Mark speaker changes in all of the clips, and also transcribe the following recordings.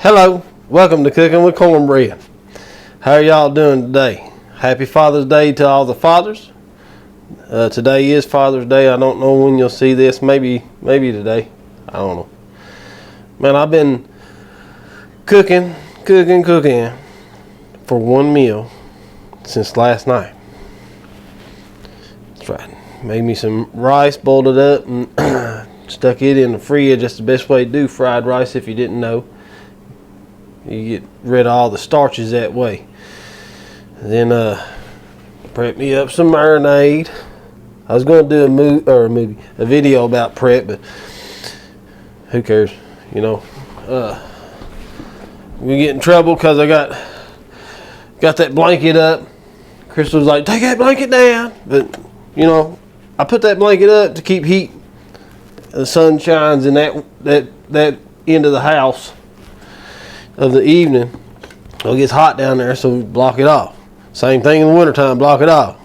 Speaker 1: Hello, welcome to Cooking with Cornbread. How are y'all doing today? Happy Father's Day to all the fathers. Today is Father's Day. I don't know when you'll see this. Maybe today. I don't know. Man, I've been cooking for one meal since last night. That's right. Made me some rice, boiled it up, and stuck it in the fridge. That's the best way to do fried rice if you didn't know. You get rid of all the starches that way. Then prep me up some marinade. I was going to do a video about prep, but who cares? You know, we get in trouble because I got that blanket up. Crystal was like, "Take that blanket down," but you know, I put that blanket up to keep heat. The sun shines in that end of the house of the evening. It gets hot down there, so we block it off. Same thing in the wintertime, block it off.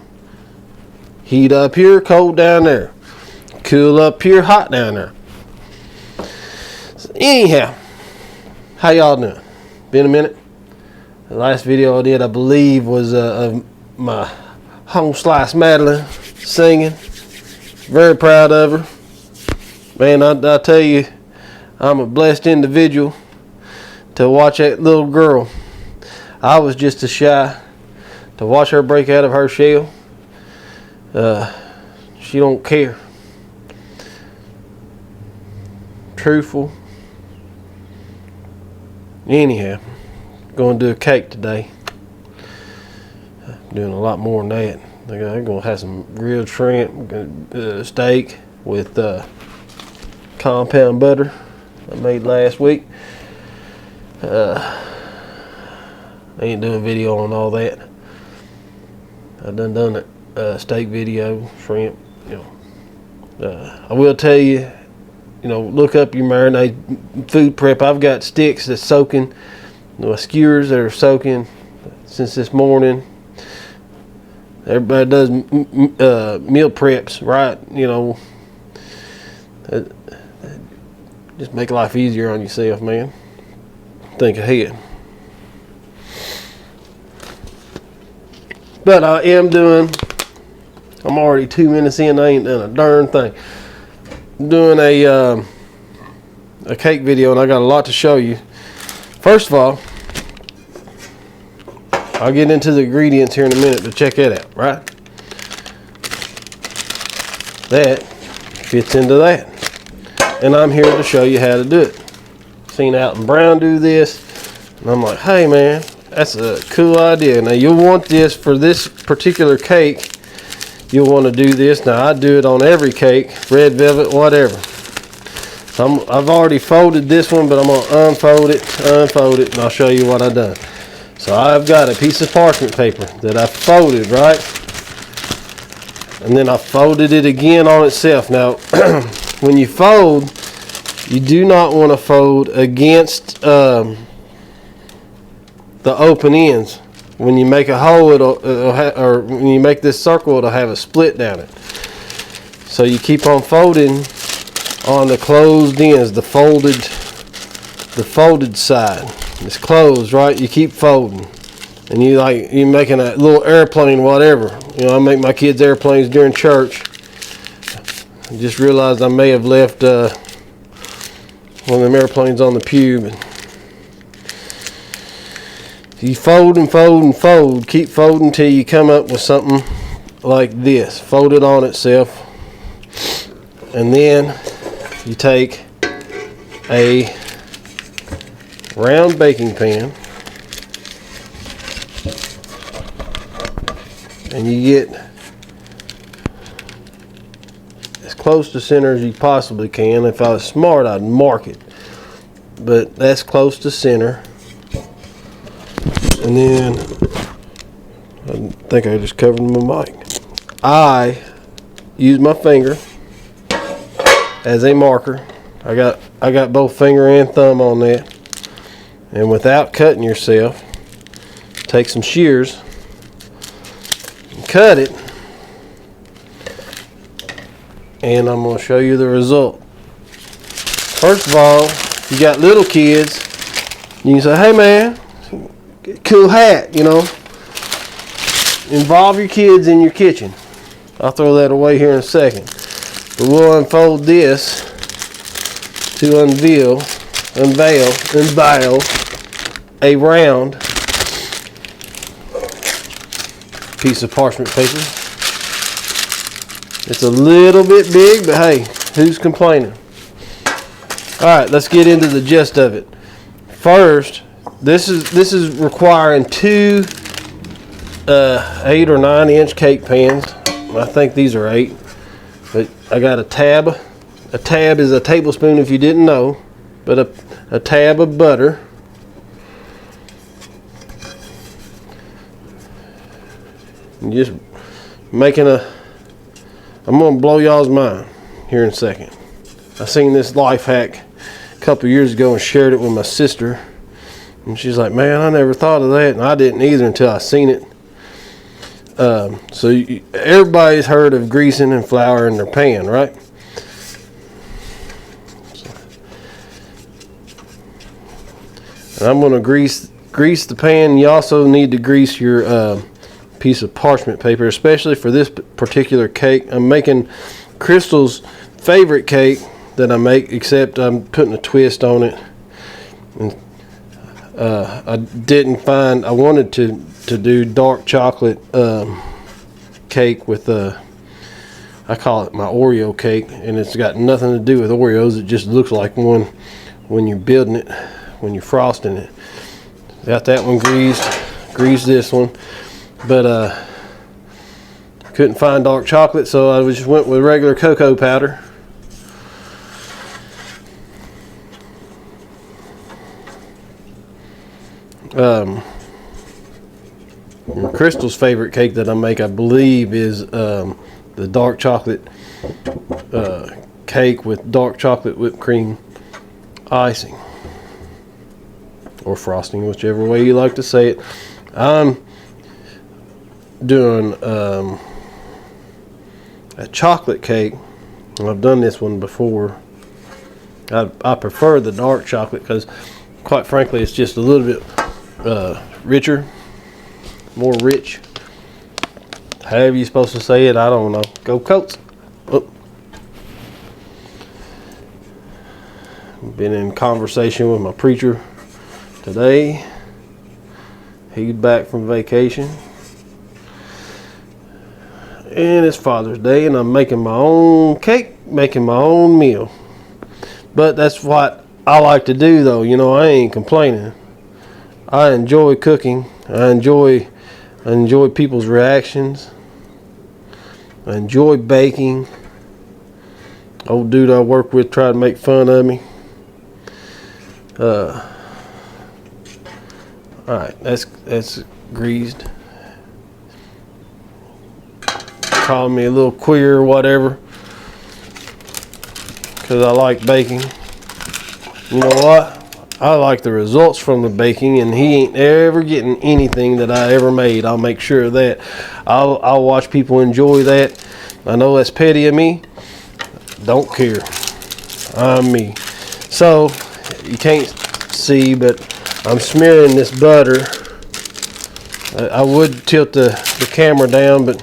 Speaker 1: Heat up here, cold down there. Cool up here, hot down there. So anyhow, how y'all doing? Been a minute. The last video I did, I believe, was of my home slice Madeline singing. Very proud of her. Man, I tell you, I'm a blessed individual to watch that little girl. I was just as shy to watch her break out of her shell. She don't care. Truthful. Anyhow, going to do a cake today. Doing a lot more than that. I'm going to have some grilled shrimp, steak with compound butter I made last week. I ain't doing a video on all that. I done it. Steak video, shrimp. You know, I will tell you. You know, look up your marinade food prep. I've got sticks that's soaking, skewers that are soaking since this morning. Everybody does meal preps, right? You know, just make life easier on yourself, man. Think ahead. But I'm already 2 minutes in. I ain't done a darn thing. I'm doing a cake video, and I got a lot to show you. First of all, I'll get into the ingredients here in a minute, but check that out, right? That fits into that. And I'm here to show you how to do it. Seen Alton Brown do this, and I'm like, hey man, that's a cool idea. Now you'll want this for this particular cake. You'll want to do this. Now I do it on every cake, red velvet, whatever. So I've already folded this one, but I'm gonna unfold it, and I'll show you what I've done. So I've got a piece of parchment paper that I folded, right? And then I folded it again on itself. Now, when you fold, you do not want to fold against the open ends. When you make a hole, or when you make this circle, it'll have a split down it. So you keep on folding on the closed ends, the folded side. It's closed, right? You keep folding, and you're making a little airplane, whatever. You know, I make my kids airplanes during church. I just realized I may have left one of them airplanes on the pew. But you fold and fold and fold. Keep folding until you come up with something like this. Fold it on itself. And then you take a round baking pan, and you get as close to center as you possibly can. If I was smart, I'd mark it, but that's close to center. And then I think I just covered my mic. I use my finger as a marker. I got both finger and thumb on that. And without cutting yourself, take some shears and cut it. And I'm going to show you the result. First of all, if you got little kids, You can say, hey man, cool hat, you know. Involve your kids in your kitchen. I'll throw that away here in a second. But we'll unfold this to unveil a round piece of parchment paper. It's a little bit big, but hey, who's complaining? Alright, let's get into the gist of it. First, this is requiring two 8 or 9 inch cake pans. I think these are 8, but I got a tab. A tab is a tablespoon if you didn't know, but a tab of butter. And just making I'm gonna blow y'all's mind here in a second. I seen this life hack a couple years ago and shared it with my sister, and she's like, man, I never thought of that, and I didn't either until I seen it. So everybody's heard of greasing and flouring their pan, right? And I'm going to grease the pan. You also need to grease your piece of parchment paper, especially for this particular cake. I'm making Crystal's favorite cake that I make, except I'm putting a twist on it. And I wanted to do dark chocolate cake with I call it my Oreo cake, and it's got nothing to do with Oreos. It just looks like one when you're building it, when you're frosting it. Got that one greased this one, but couldn't find dark chocolate, so I just went with regular cocoa powder. Crystal's favorite cake that I make, I believe, is the dark chocolate cake with dark chocolate whipped cream icing or frosting, whichever way you like to say it. I'm doing a chocolate cake. I've done this one before. I prefer the dark chocolate because, quite frankly, it's just a little bit richer, more rich. However you're supposed to say it, I don't know. Go Colts. Oh. Been in conversation with my preacher today. He's back from vacation. And it's Father's Day, and I'm making my own cake, making my own meal. But that's what I like to do, though. You know, I ain't complaining. I enjoy cooking. I enjoy people's reactions. I enjoy baking. Old dude I work with tried to make fun of me. Alright, that's greased. Call me a little queer or whatever, because I like baking. You know what? I like the results from the baking, and he ain't ever getting anything that I ever made. I'll make sure of that. I'll watch people enjoy that. I know that's petty of me. Don't care. I'm me. So you can't see, but I'm smearing this butter. I would tilt the camera down, but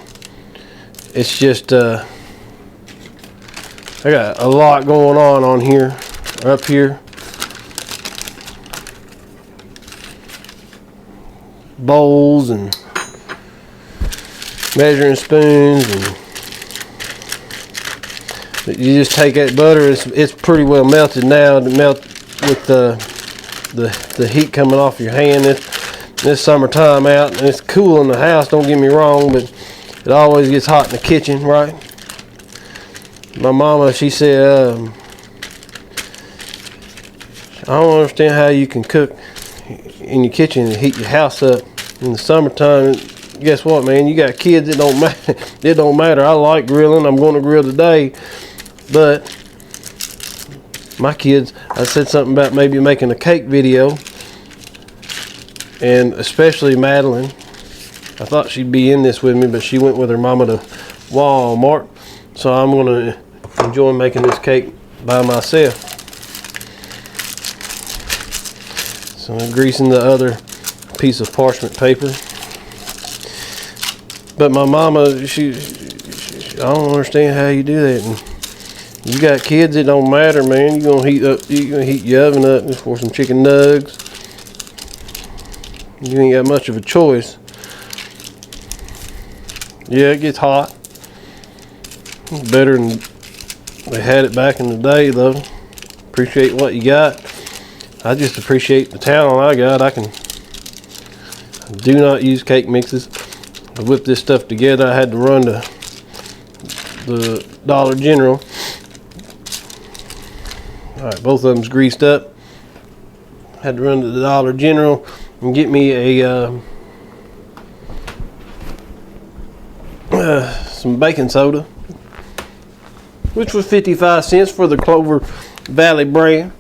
Speaker 1: it's just I got a lot going on here, up here. Bowls and measuring spoons, and you just take that butter. It's pretty well melted now. To melt with the heat coming off your hand. This summertime out, and it's cool in the house. Don't get me wrong, but it always gets hot in the kitchen, right? My mama, she said, I don't understand how you can cook in your kitchen and heat your house up in the summertime. Guess what, man? You got kids. It don't matter. It don't matter. I like grilling. I'm going to grill today, but my kids, I said something about maybe making a cake video, and especially Madeline. I thought she'd be in this with me, but she went with her mama to Walmart, so I'm going to enjoy making this cake by myself. So I'm greasing the other piece of parchment paper. But my mama, she I don't understand how you do that. And you got kids, it don't matter, man. You're gonna heat your oven up for some chicken nugs. You ain't got much of a choice. Yeah, it gets hot. It's better than they had it back in the day, though. Appreciate what you got. I just appreciate the talent I got. I do not use cake mixes. I whipped this stuff together. I had to run to the Dollar General. All right, both of them's greased up. Had to run to the Dollar General and get me a some baking soda, which was 55 cents for the Clover Valley brand.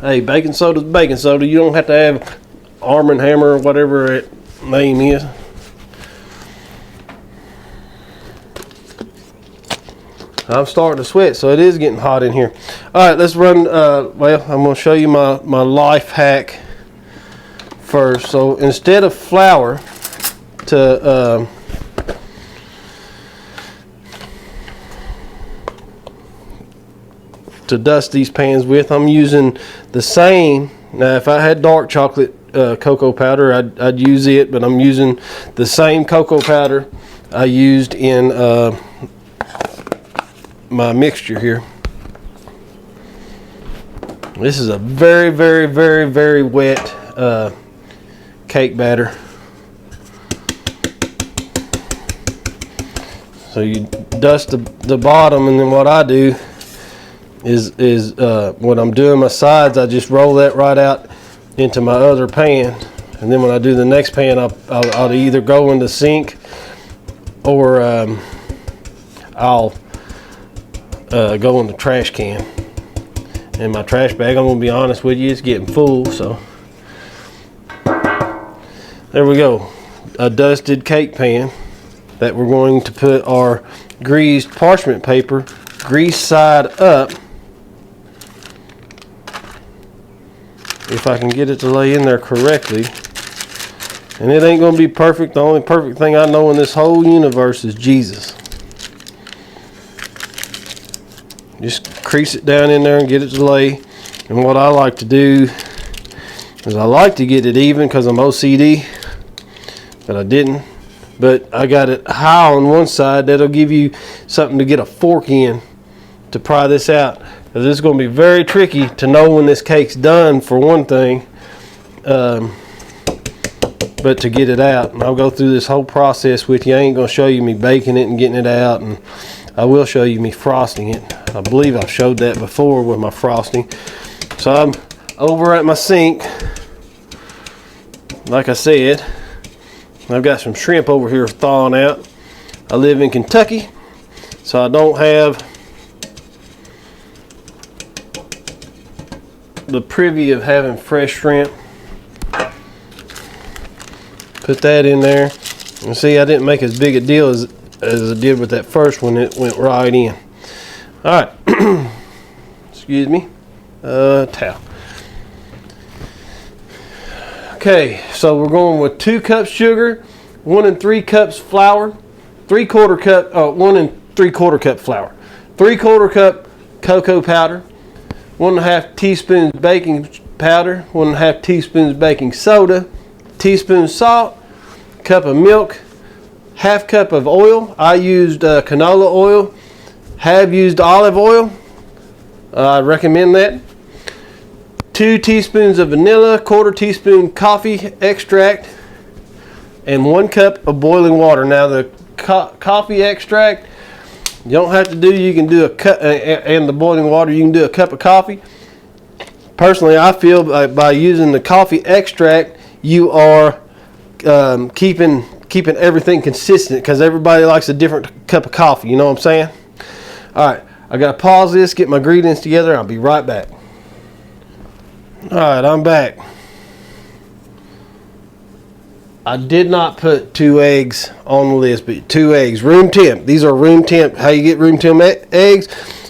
Speaker 1: Hey, baking soda's baking soda. You don't have to have Arm & Hammer or whatever its name is. I'm starting to sweat, so it is getting hot in here. All right, let's run. Well, I'm going to show you my life hack first. So instead of flour to dust these pans with, I'm using the same. Now, if I had dark chocolate cocoa powder, I'd use it, but I'm using the same cocoa powder I used in my mixture here. This is a very, very, very, very wet cake batter. So you dust the bottom, and then what I do is when I'm doing my sides, I just roll that right out into my other pan, and then when I do the next pan, I'll either go in the sink or I'll go in the trash can. And my trash bag, I'm gonna be honest with you, it's getting full. So there we go, a dusted cake pan that we're going to put our greased parchment paper, grease side up. If I can get it to lay in there correctly. And it ain't gonna be perfect. The only perfect thing I know in this whole universe is Jesus. Just crease it down in there and get it to lay. And what I like to do is I like to get it even because I'm OCD, but I didn't. But I got it high on one side. That'll give you something to get a fork in to pry this out. Because it's going to be very tricky to know when this cake's done, for one thing, but to get it out. And I'll go through this whole process with you. I ain't going to show you me baking it and getting it out, and I will show you me frosting it. I believe I've showed that before with my frosting. So I'm over at my sink. Like I said, I've got some shrimp over here thawing out. I live in Kentucky, so I don't have the privy of having fresh shrimp. Put that in there, and see, I didn't make as big a deal as I did with that first one. It went right in. All right. Excuse me. Towel. Okay, so we're going with 2 cups sugar, 1 3 cups flour, 3/4 cup, 1 3/4 cup flour, 3/4 cup cocoa powder, 1 1/2 teaspoons baking powder, 1 1/2 teaspoons baking soda, teaspoon salt, cup of milk, 1/2 cup of oil. I used canola oil. Have used olive oil. I recommend that. 2 teaspoons of vanilla, 1/4 teaspoon coffee extract, and 1 cup of boiling water. Now the coffee extract, you don't have to do. You can do a cup, and the boiling water, you can do a cup of coffee. Personally, I feel by using the coffee extract, you are keeping everything consistent, because everybody likes a different cup of coffee. You know what I'm saying? All right, I gotta pause this, get my ingredients together. I'll be right back. All right, I'm back. I did not put 2 eggs on the list, but 2 eggs, room temp. These are room temp. How you get room temp eggs?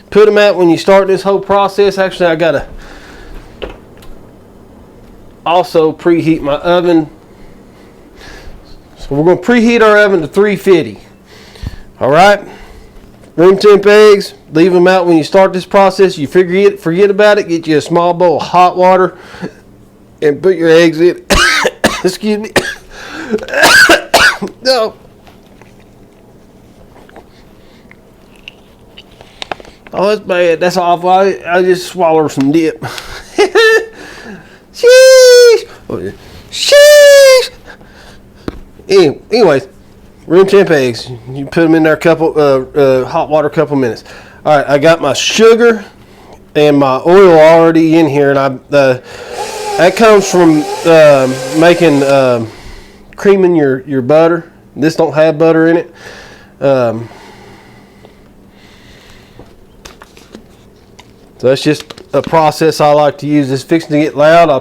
Speaker 1: Put them out when you start this whole process. Actually, I gotta also preheat my oven. So we're going to preheat our oven to 350. All right. Room temp eggs, leave them out when you start this process. You forget about it, get you a small bowl of hot water and put your eggs in. Excuse me. No. Oh, that's bad. That's awful. I just swallowed some dip. Sheesh. Sheesh. Anyways. Room temp eggs. You put them in there a couple, hot water, couple minutes. All right, I got my sugar and my oil already in here, and that comes from making creaming your butter. This don't have butter in it. So that's just a process I like to use. It's fixing to get loud. I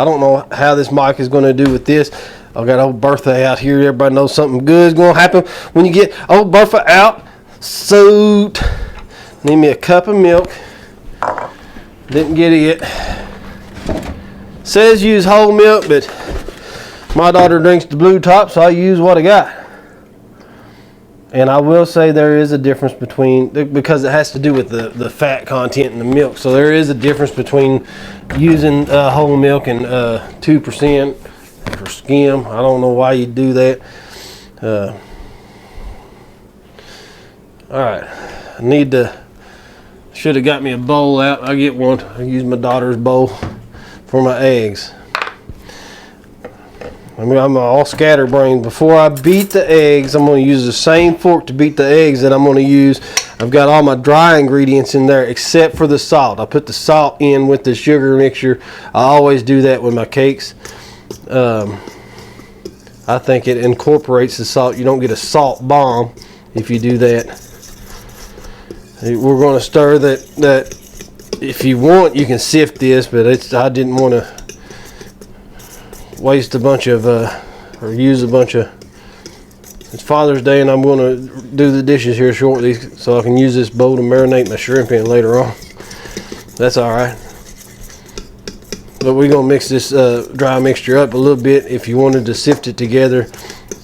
Speaker 1: don't know how this mic is going to do with this. I've got old Bertha out here. Everybody knows something good is going to happen when you get old Bertha out. So, need me a cup of milk. Didn't get it yet. Says use whole milk, but my daughter drinks the blue top, so I use what I got. And I will say there is a difference between, because it has to do with the fat content in the milk. So there is a difference between using whole milk and 2%. For skim. I don't know why you do that. Alright, should have got me a bowl out. I get one. I use my daughter's bowl for my eggs. I mean, I'm all scatterbrained. Before I beat the eggs, I'm going to use the same fork to beat the eggs that I'm going to use. I've got all my dry ingredients in there except for the salt. I put the salt in with the sugar mixture. I always do that with my cakes. I think it incorporates the salt. You don't get a salt bomb if you do that. We're going to stir that. If you want, you can sift this, but I didn't want to waste a bunch of or use a bunch of. It's Father's Day, and I'm going to do the dishes here shortly, so I can use this bowl to marinate my shrimp in later on. That's all right. But we're going to mix this dry mixture up a little bit. If you wanted to sift it together,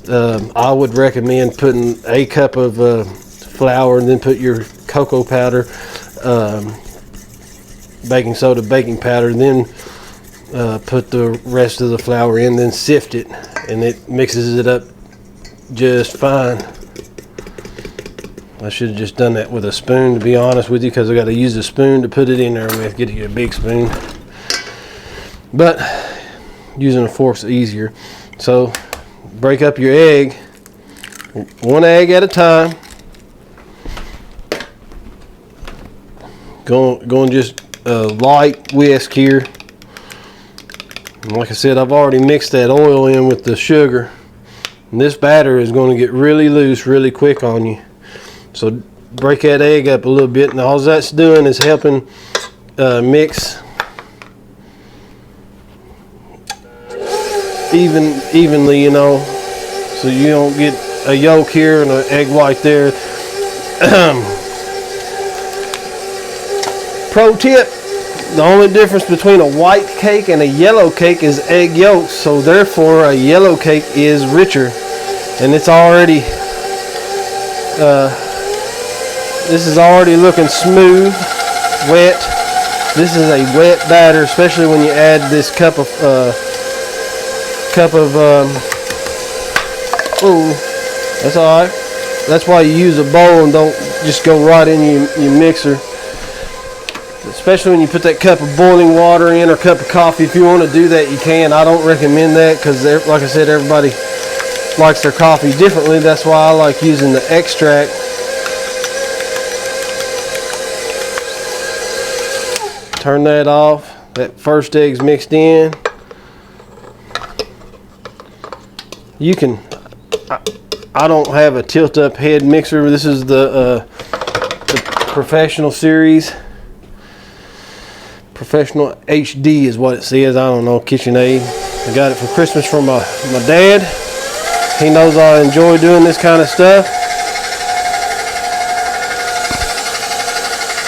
Speaker 1: I would recommend putting a cup of flour and then put your cocoa powder, baking soda, baking powder, then put the rest of the flour in, then sift it, and it mixes it up just fine. I should have just done that with a spoon, to be honest with you, because I got to use a spoon to put it in there with. Get you a big spoon. But using a fork's easier. So break up your egg, one egg at a time. Going just a light whisk here. And like I said, I've already mixed that oil in with the sugar. And this batter is going to get really loose really quick on you. So break that egg up a little bit, and all that's doing is helping mix evenly, you know, so you don't get a yolk here and an egg white there. Pro tip: the only difference between a white cake and a yellow cake is egg yolks, so therefore a yellow cake is richer, and it's already this is already looking smooth, wet. This is a wet batter, especially when you add this cup of oh, that's all right. That's why you use a bowl and don't just go right in your mixer. Especially when you put that cup of boiling water in or cup of coffee. If you want to do that, you can. I don't recommend that because, like I said, everybody likes their coffee differently. That's why I like using the extract. Turn that off. That first egg's mixed in. You can, I don't have a tilt up head mixer. This is the professional series. Professional HD is what it says. I don't know, KitchenAid. I got it for Christmas from my dad. He knows I enjoy doing this kind of stuff.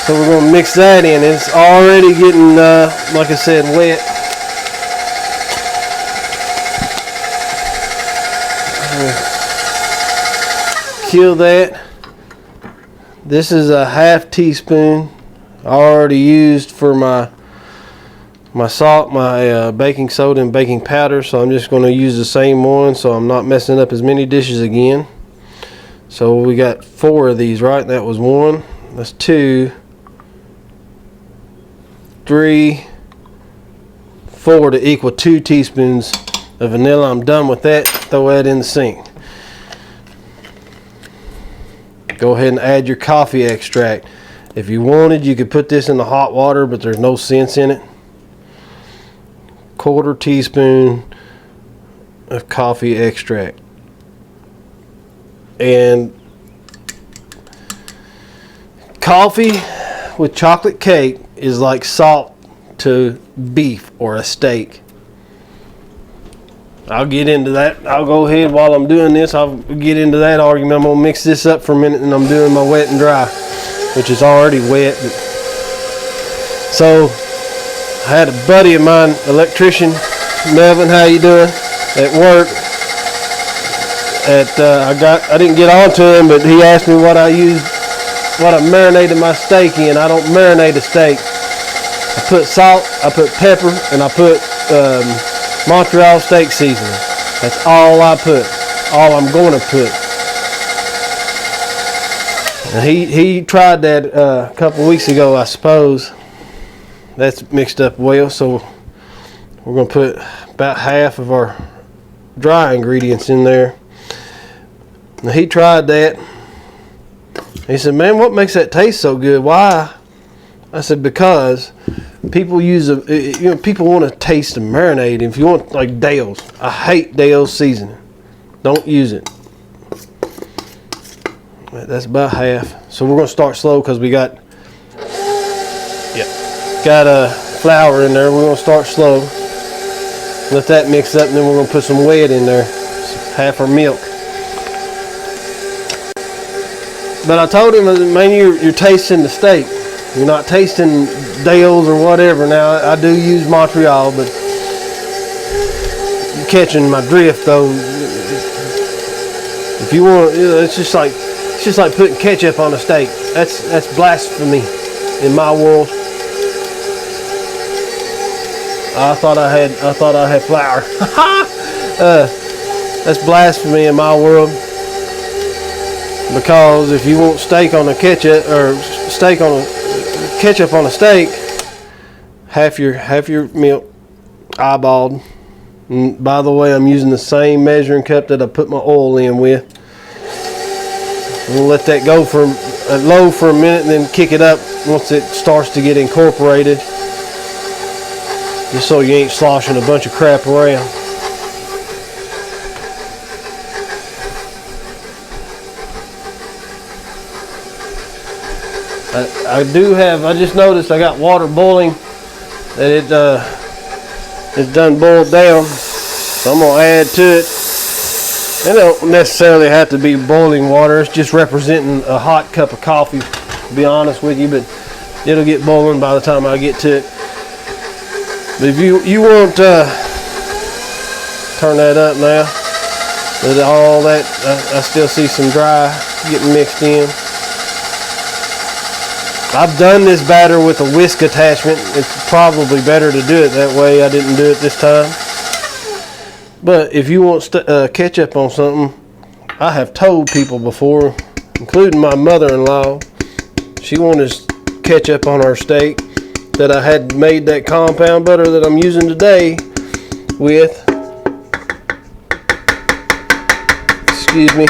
Speaker 1: So we're going to mix that in. It's already getting, like I said, wet. Kill that. This is a half teaspoon I already used for my salt, my baking soda and baking powder, so I'm just going to use the same one so I'm not messing up as many dishes again. So we got 4 of these, right? That was 1, that's 2, 3, 4 to equal 2 teaspoons of vanilla. I'm done with that. Throw that in the sink. Go ahead and add your coffee extract. If you wanted, you could put this in the hot water, but there's no sense in it. 1/4 teaspoon of coffee extract. And coffee with chocolate cake is like salt to beef or a steak. I'll get into that. I'll go ahead while I'm doing this. I'll get into that argument. I'm gonna mix this up for a minute, and I'm doing my wet and dry, which is already wet. So I had a buddy of mine, electrician, Melvin. How you doing? At work. I didn't get on to him, but he asked me what I marinated my steak in. I don't marinate a steak. I put salt, I put pepper, and I put Montreal steak seasoning. That's all I put. All I'm going to put. And he tried that a couple weeks ago, I suppose. That's mixed up well, so we're going to put about half of our dry ingredients in there. Now he tried that. He said, "Man, what makes that taste so good? Why?" I said, "Because people people want to taste and marinate. If you want like Dale's, I hate Dale's seasoning. Don't use it." That's about half. So we're gonna start slow because we got flour in there. We're gonna start slow. Let that mix up, and then we're gonna put some wet in there, half our milk. But I told him, man, you're tasting the steak. You're not tasting Dale's or whatever. Now I do use Montreal, but you're catching my drift though. If you want, it's just like putting ketchup on a steak. That's blasphemy in my world. I thought I had flour. That's blasphemy in my world. Because if you want steak on a ketchup or ketchup on a steak, half your milk eyeballed. And by the way, I'm using the same measuring cup that I put my oil in with. We'll let that go for low for a minute and then kick it up once it starts to get incorporated, just so you ain't sloshing a bunch of crap around. I just noticed I got water boiling, that it's done boiled down, so I'm going to add to it. It don't necessarily have to be boiling water, it's just representing a hot cup of coffee, to be honest with you, but it'll get boiling by the time I get to it. But if you want turn that up now, but all that, I still see some dry getting mixed in. I've done this batter with a whisk attachment. It's probably better to do it that way. I didn't do it this time. But if you want ketchup on something, I have told people before, including my mother-in-law, she wanted ketchup on her steak, that I had made that compound butter that I'm using today with. Excuse me.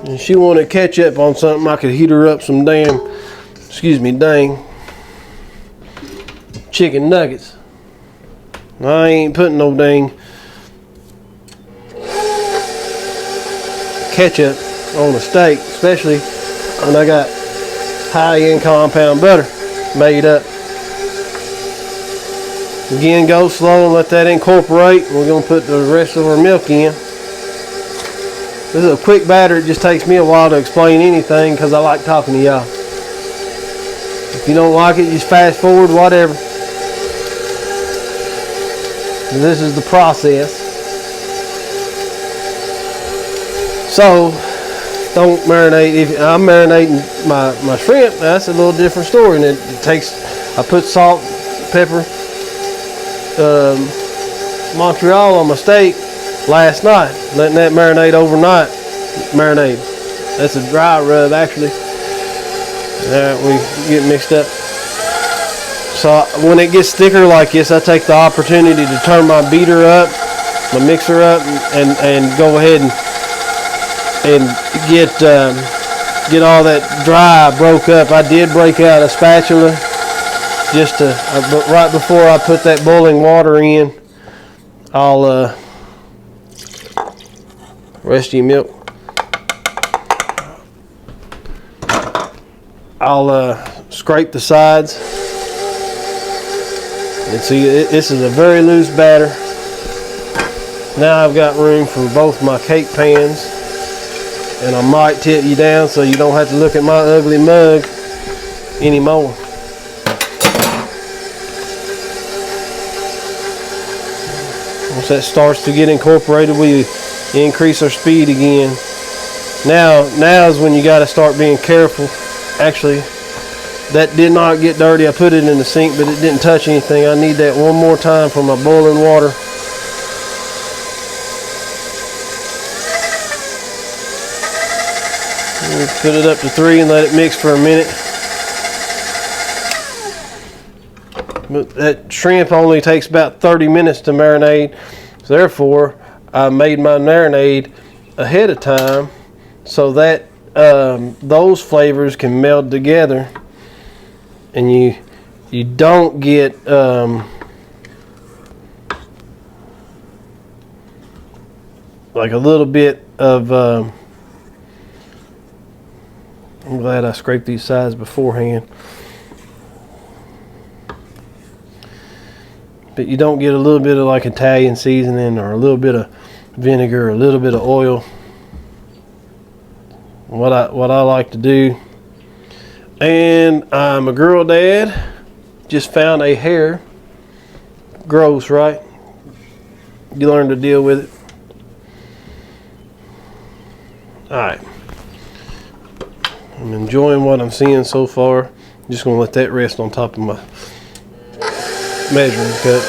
Speaker 1: And she wanted ketchup on something, I could heat her up some dang chicken nuggets. I ain't putting no dang ketchup on a steak, especially when I got high-end compound butter made up. Again, go slow and let that incorporate. We're going to put the rest of our milk in. This is a quick batter. It just takes me a while to explain anything because I like talking to y'all. If you don't like it, just fast forward, whatever. This is the process. So don't marinate. If I'm marinating my shrimp, that's a little different story. And it takes, I put salt, pepper, Montreal on my steak last night, letting that marinate overnight. Marinade. That's a dry rub actually. Alright, we get mixed up. So when it gets thicker like this, I take the opportunity to turn my beater up, my mixer up, and go ahead and get all that dry broke up. I did break out a spatula just to, but right before I put that boiling water in, I'll rest of your milk. I'll scrape the sides. And see, this is a very loose batter. Now I've got room for both my cake pans. And I might tilt you down so you don't have to look at my ugly mug anymore. Once that starts to get incorporated, we increase our speed again. Now is when you got to start being careful. Actually, that did not get dirty. I put it in the sink, but it didn't touch anything. I need that one more time for my boiling water. Put it up to 3 and let it mix for a minute. But that shrimp only takes about 30 minutes to marinate. So therefore, I made my marinade ahead of time so that those flavors can meld together, and you don't get like a little bit of I'm glad I scraped these sides beforehand. But you don't get a little bit of like Italian seasoning or a little bit of vinegar or a little bit of oil. What I like to do. And I'm a girl dad. Just found a hair. Gross, right? You learn to deal with it. Alright. I'm enjoying what I'm seeing so far. I'm just going to let that rest on top of my measuring cup.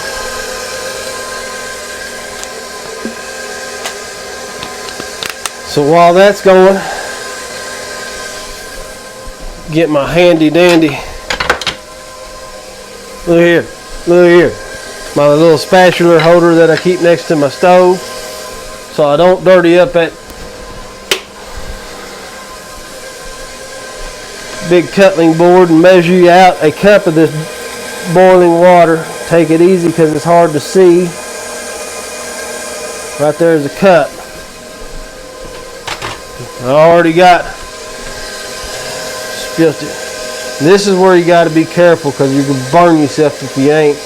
Speaker 1: So while that's going, get my handy dandy. Look here. Look here. My little spatula holder that I keep next to my stove so I don't dirty up that big cutting board and measure you out a cup of this boiling water. Take it easy because it's hard to see. Right there is a cup. I already got spilled it. This is where you got to be careful because you can burn yourself if you ain't.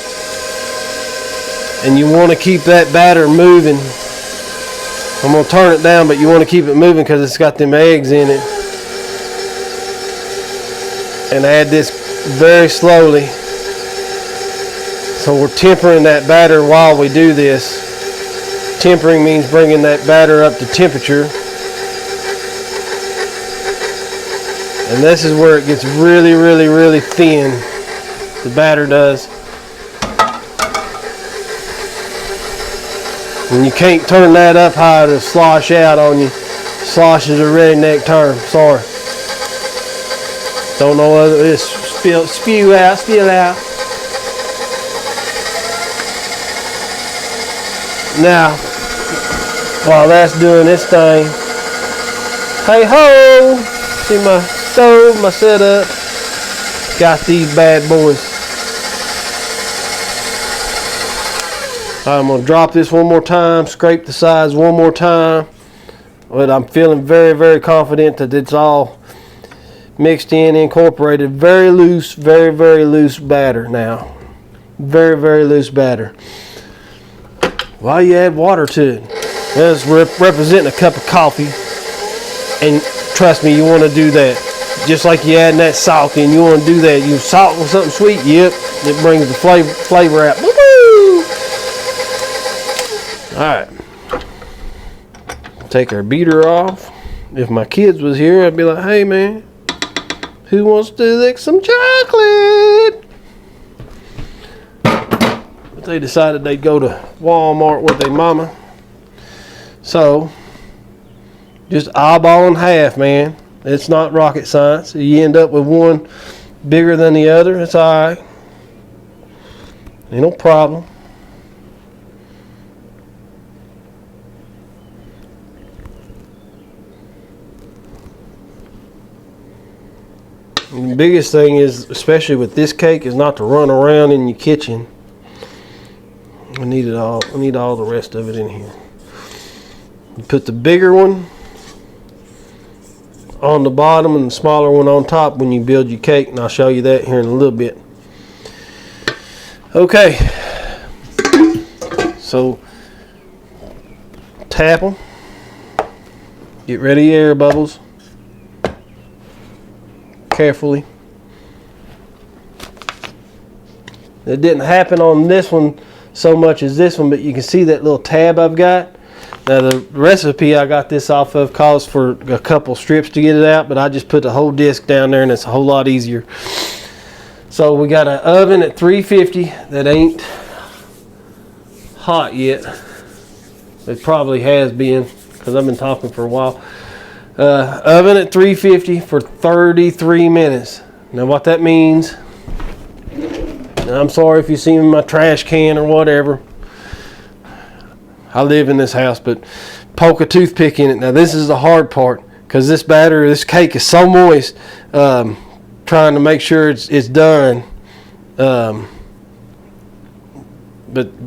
Speaker 1: And you want to keep that batter moving. I'm going to turn it down, but you want to keep it moving because it's got them eggs in it. And add this very slowly. So we're tempering that batter while we do this. Tempering means bringing that batter up to temperature. And this is where it gets really, really, really thin. The batter does. And you can't turn that up high to slosh out on you. Slosh is a redneck term. Sorry. Don't know whether it's spew out. Now, while that's doing this thing, hey ho! See my stove, my setup. Got these bad boys. I'm gonna drop this one more time, scrape the sides one more time. But I'm feeling very, very confident that it's all mixed in, incorporated. Very loose, very, very loose batter now. Very, very loose batter. Why you add water to it? Well, it's representing a cup of coffee. And trust me, you want to do that. Just like you adding that salt in, you want to do that. You salt with something sweet, yep, it brings the flavor out. Woo-hoo! All right. Take our beater off. If my kids was here, I'd be like, hey man, who wants to lick some chocolate? But they decided they'd go to Walmart with their mama. So, just eyeball in half, man. It's not rocket science. You end up with one bigger than the other, it's alright. Ain't no problem. And the biggest thing is, especially with this cake, is not to run around in your kitchen. I need it all. I need all the rest of it in here. You put the bigger one on the bottom and the smaller one on top when you build your cake, and I'll show you that here in a little bit. Okay, so tap them. Get rid of your air bubbles carefully. It didn't happen on this one so much as this one, but you can see that little tab I've got. Now the recipe I got this off of calls for a couple strips to get it out, but I just put the whole disc down there and it's a whole lot easier. So we got an oven at 350 that ain't hot yet. It probably has been because I've been talking for a while. Oven at 350 for 33 minutes. Now what that means, and I'm sorry if you see my trash can or whatever. I live in this house, but poke a toothpick in it. Now this is the hard part because this batter, this cake is so moist. Trying to make sure it's done. But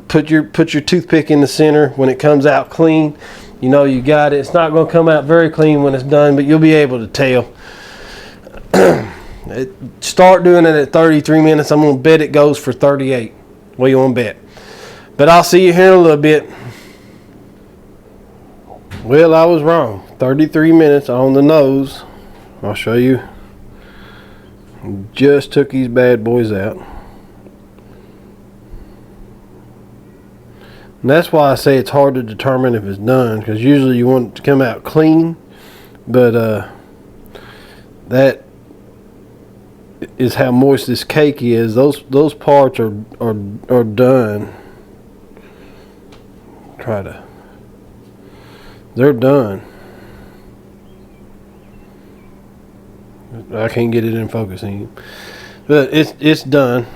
Speaker 1: put your toothpick in the center. When it comes out clean, you know you got it. It's not going to come out very clean when it's done, but you'll be able to tell. Start doing it at 33 minutes. I'm going to bet it goes for 38. What do you want to bet? But I'll see you here in a little bit. Well, I was wrong. 33 minutes on the nose. I'll show you. Just took these bad boys out. And that's why I say it's hard to determine if it's done, because usually you want it to come out clean, but that is how moist this cake is. Those parts are done. They're done. I can't get it in focusing, but it's done.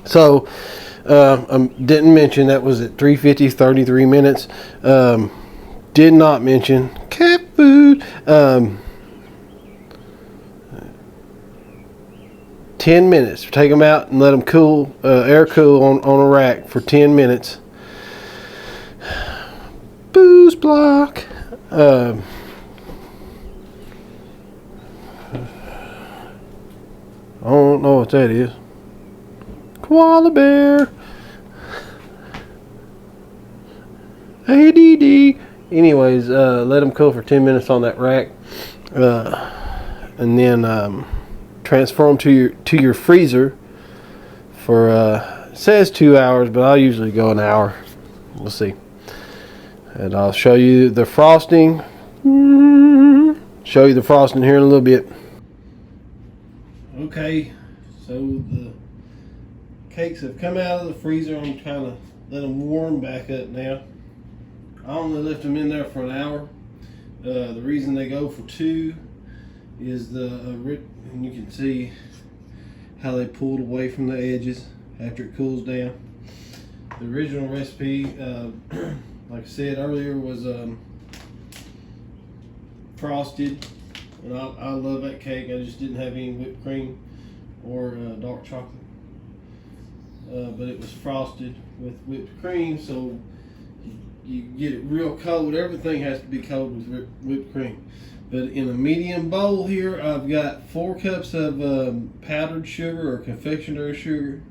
Speaker 1: So I didn't mention that was at 350, 33 minutes. Did not mention cat food. 10 minutes. Take them out and let them cool, air cool on a rack for 10 minutes. Boost block. I don't know what that is. Koala bear. ADD. Anyways, let them cool for 10 minutes on that rack, and then transfer them to your freezer for it says 2 hours, but I'll usually go an hour. We'll see. And I'll show you the frosting. Show you the frosting here in a little bit. Okay, so the cakes have come out of the freezer. I'm kind of let them warm back up now. I only left them in there for an hour. The reason they go for 2 is and you can see how they pulled away from the edges after it cools down. The original recipe, like I said earlier, was frosted, and I love that cake. I just didn't have any whipped cream or dark chocolate, but it was frosted with whipped cream, so you get it real cold. Everything has to be cold with whipped cream. But in a medium bowl here, I've got 4 cups of powdered sugar or confectionery sugar,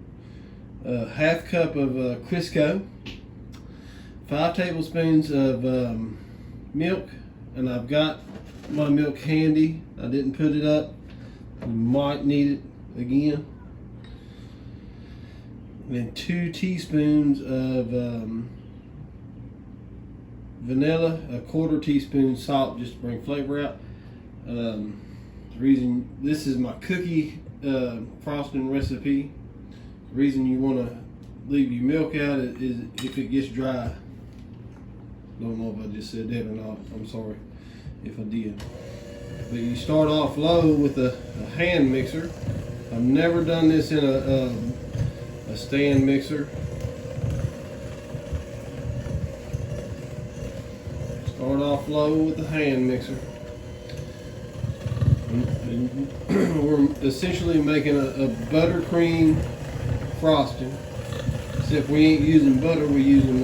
Speaker 1: ½ cup of Crisco, 5 tablespoons of milk, and I've got my milk handy. I didn't put it up. You might need it again. And then 2 teaspoons of vanilla, a 1/4 teaspoon salt just to bring flavor out. The reason this is my cookie frosting recipe. The reason you want to leave your milk out is if it gets dry. Don't know if I just said that or not. I'm sorry if I did. But you start off low with a hand mixer. I've never done this in a stand mixer. Start off low with the hand mixer. And we're essentially making a buttercream frosting. Except we ain't using butter, we're using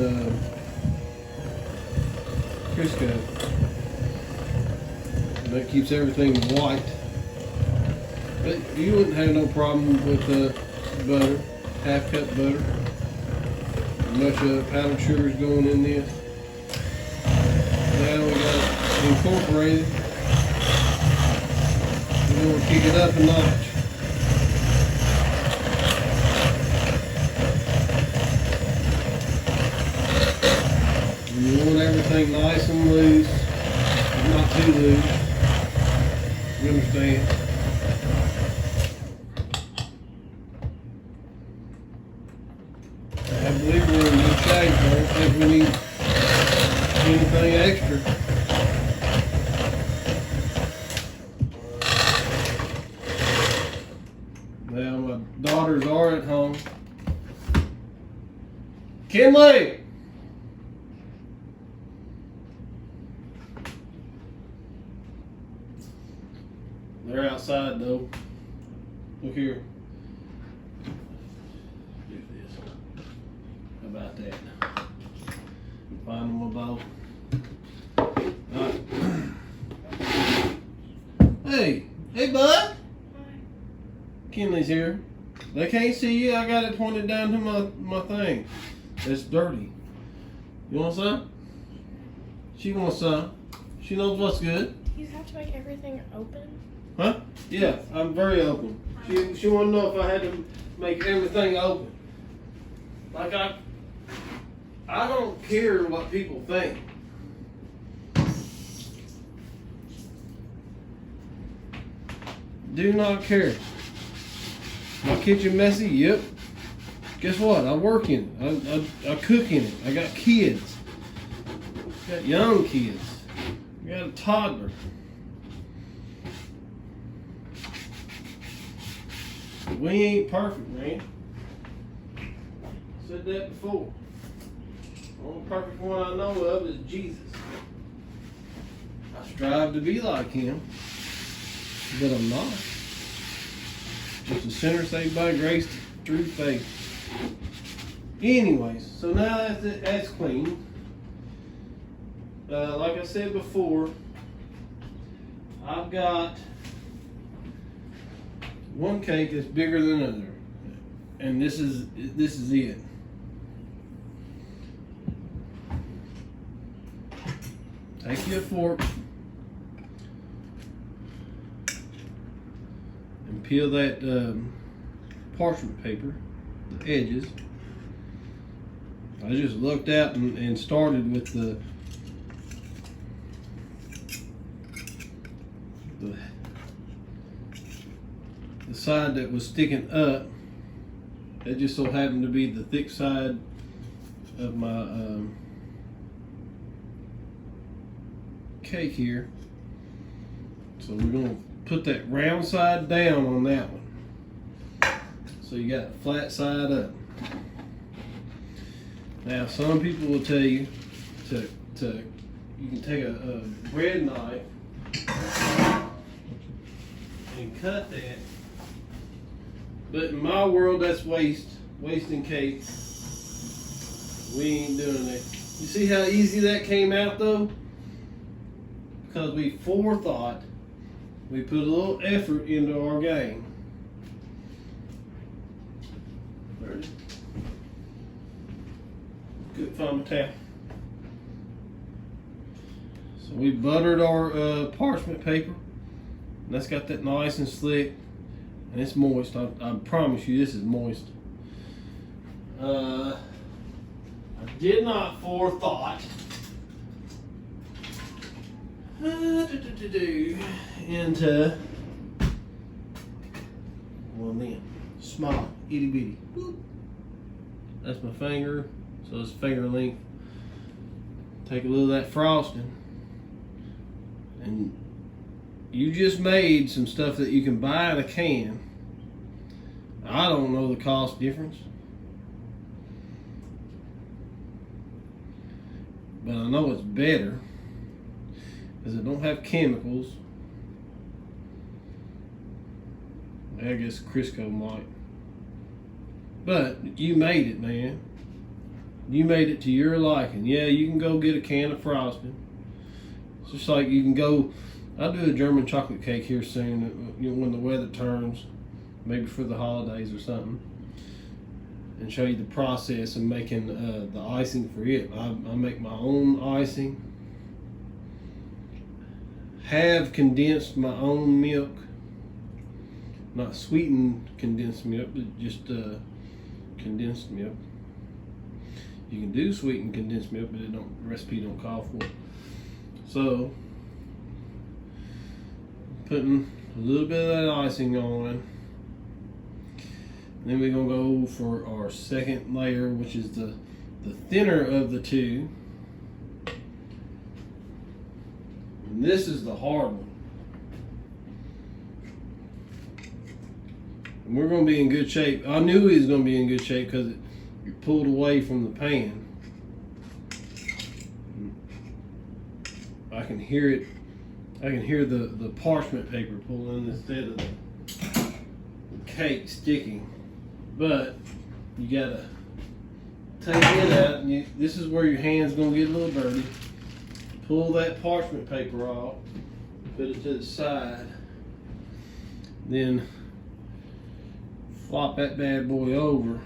Speaker 1: Crisco. And that keeps everything white. But you wouldn't have no problem with butter, half cup butter. Much powdered sugar's going in this. Now we got it incorporated. We're going to kick it up a notch. You want everything nice and loose, but not too loose. You understand? I believe we're in good shape. I don't think we need anything extra. Now my daughters are at home. Kinley! They're outside though. Look here. Do this. How about that? Find them a bowl. Alright. Hey bud. Kinley's here. They can't see you. I got it pointed down to my thing. It's dirty. You want some? She wants some. She knows what's good.
Speaker 2: Do you have to make everything open?
Speaker 1: Huh? Yeah, I'm very open. She wanted to know if I had to make everything open. Like I don't care what people think. Do not care. My kitchen messy? Yep. Guess what? I work in it. I cook in it. I got kids. Got young kids. I got a toddler. We ain't perfect, man. Said that before. The only perfect one I know of is Jesus. I strive to be like him, but I'm not. Just a sinner saved by grace through faith. Anyways, so now that's clean. Like I said before, I've got one cake that's bigger than another, and this is it. Take your fork and peel that parchment paper, the edges. I just looked out and started with the side that was sticking up. It just so happened to be the thick side of my cake here. So we're going to put that round side down on that one. So you got the flat side up. Now some people will tell you to you can take a bread knife and cut that. But in my world, that's wasting cake. We ain't doing that. You see how easy that came out though? Because we forethought, we put a little effort into our game. Ready? Good find my towel. So we buttered our parchment paper. And that's got that nice and slick. And it's moist. I promise you this is moist. I did not forethought into one then small itty bitty. Whoop. That's my finger, so it's finger length. Take a little of that frosting, and you just made some stuff that you can buy in a can. I don't know the cost difference, but I know it's better because it don't have chemicals. I guess Crisco might. But you made it, man. You made it to your liking. Yeah, you can go get a can of frosting. It's just like you can go. I'll do a German chocolate cake here soon, you know, when the weather turns, maybe for the holidays or something, and show you the process of making the icing for it. I make my own icing. Have condensed my own milk. Not sweetened condensed milk, but just condensed milk. You can do sweetened condensed milk, but the recipe don't call for it. So, putting a little bit of that icing on. Then we're gonna go for our second layer, which is the thinner of the two. And this is the hard one. And we're gonna be in good shape. I knew he was gonna be in good shape because you pulled away from the pan. I can hear it. I can hear the parchment paper pulling instead of the cake sticking. But you gotta take it out. And this is where your hand's gonna get a little dirty. Pull that parchment paper off. Put it to the side. Then flop that bad boy over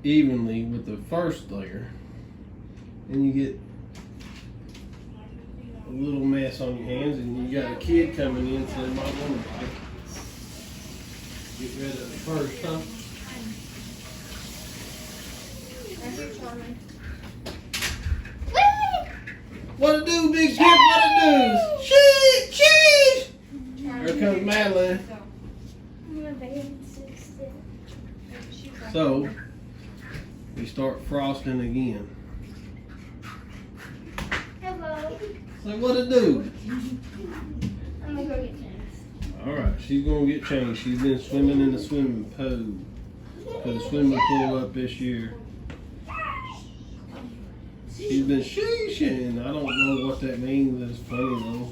Speaker 1: evenly with the first layer, and you get a little mess on your hands, and you got a kid coming in, so they might want to get rid of it first, huh? What it do, Big Chip? What it do? Cheese! Cheese! Here comes Madeline. So, we start frosting again.
Speaker 2: Hello.
Speaker 1: So what it do?
Speaker 2: I'm gonna go get changed.
Speaker 1: Alright, she's gonna get changed. She's been swimming in the swimming pool. For the swimming pool up this year. She's been sheeshing. I don't know what that means, but it's funny though.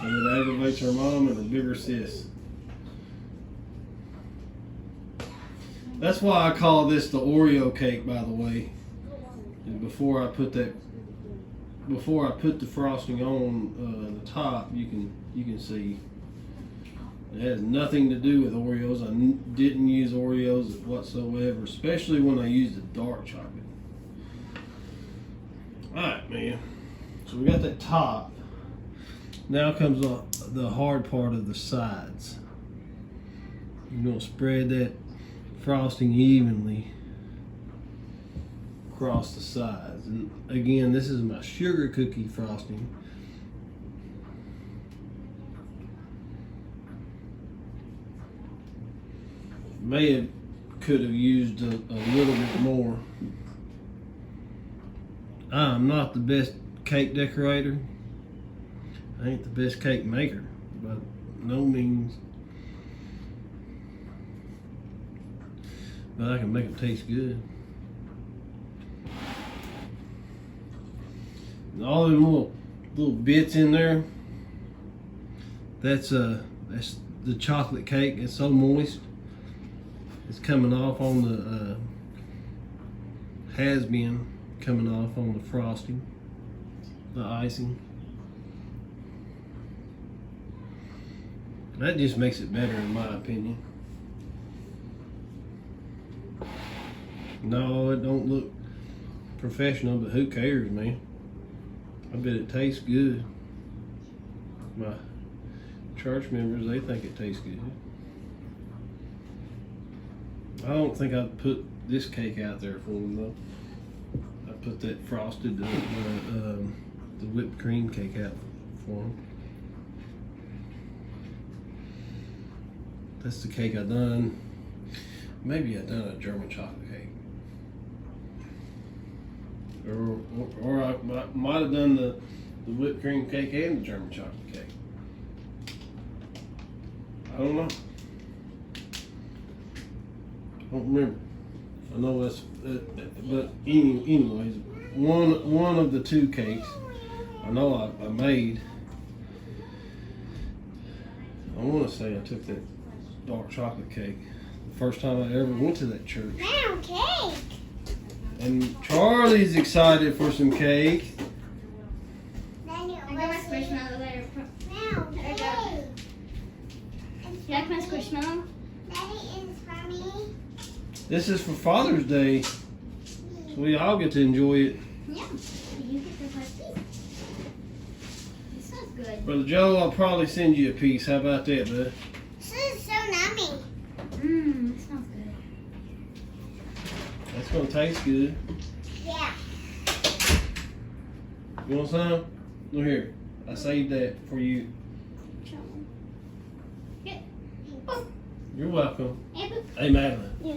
Speaker 1: And it aggravates her mom and a bigger sis. That's why I call this the Oreo cake, by the way. And before I put the frosting on the top, you can see it has nothing to do with Oreos. I didn't use Oreos whatsoever, especially when I used the dark chocolate. All right, man. So we got that top. Now comes the hard part of the sides. You're gonna spread that frosting evenly across the sides. And again, this is my sugar cookie frosting. Could have used a little bit more. I'm not the best cake decorator. I ain't the best cake maker, by no means. But I can make them taste good. And all them little bits in there. That's the chocolate cake. It's so moist. It's coming off on the has been coming off on the frosting, the icing. That just makes it better in my opinion. No, it don't look professional, but who cares, man? I bet it tastes good. My church members, they think it tastes good. I don't think I'd put this cake out there for them though. put that frosted, the whipped cream cake out for him. That's the cake I done. Maybe I done a German chocolate cake. Or I might have done the whipped cream cake and the German chocolate cake. I don't know. I don't remember. I know that's, but anyways, one of the two cakes I know I made. I want to say I took that dark chocolate cake the first time I ever went to that church.
Speaker 2: Wow, cake!
Speaker 1: And Charlie's excited for some cake.
Speaker 2: Daddy,
Speaker 3: I got my squishmallow later.
Speaker 2: wow,
Speaker 3: There you go.
Speaker 2: cake!
Speaker 3: You like my squishmallow?
Speaker 2: Daddy is for me.
Speaker 1: This is for Father's Day, so we all get to enjoy it.
Speaker 3: Yeah. You get the first piece. This smells good.
Speaker 1: Brother Joe, I'll probably send you a piece. How about that, bud?
Speaker 2: This is so nummy.
Speaker 3: Mmm, this smells good.
Speaker 1: That's gonna taste good.
Speaker 2: Yeah.
Speaker 1: You want some? Look here. I saved that for you. You're welcome. Hey, Madeline.
Speaker 2: Yeah.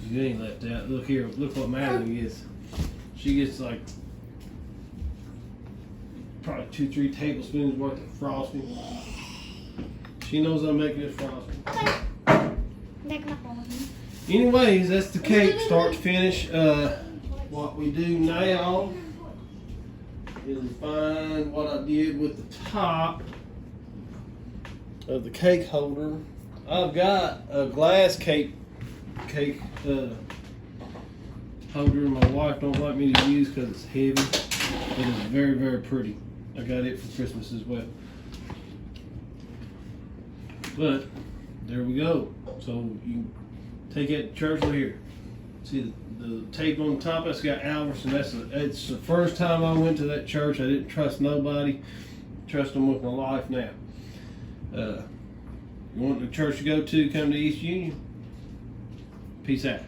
Speaker 1: You ain't left out. Look here. Look what Madeline gets. She gets like probably 2-3 tablespoons worth of frosting. She knows I'm making this frosting. Anyways, that's the cake, start to finish. What we do now is find what I did with the top of the cake holder. I've got a glass cake holder my wife don't like me to use because it's heavy, but it's very, very pretty. I got it for Christmas as well. But there we go. So you take it to church. Look here. See the tape on the top? That's got Alverson. It's the first time I went to that church. I didn't trust nobody. Trust them with my life now. You want the church to go to? Come to East Union. Peace out.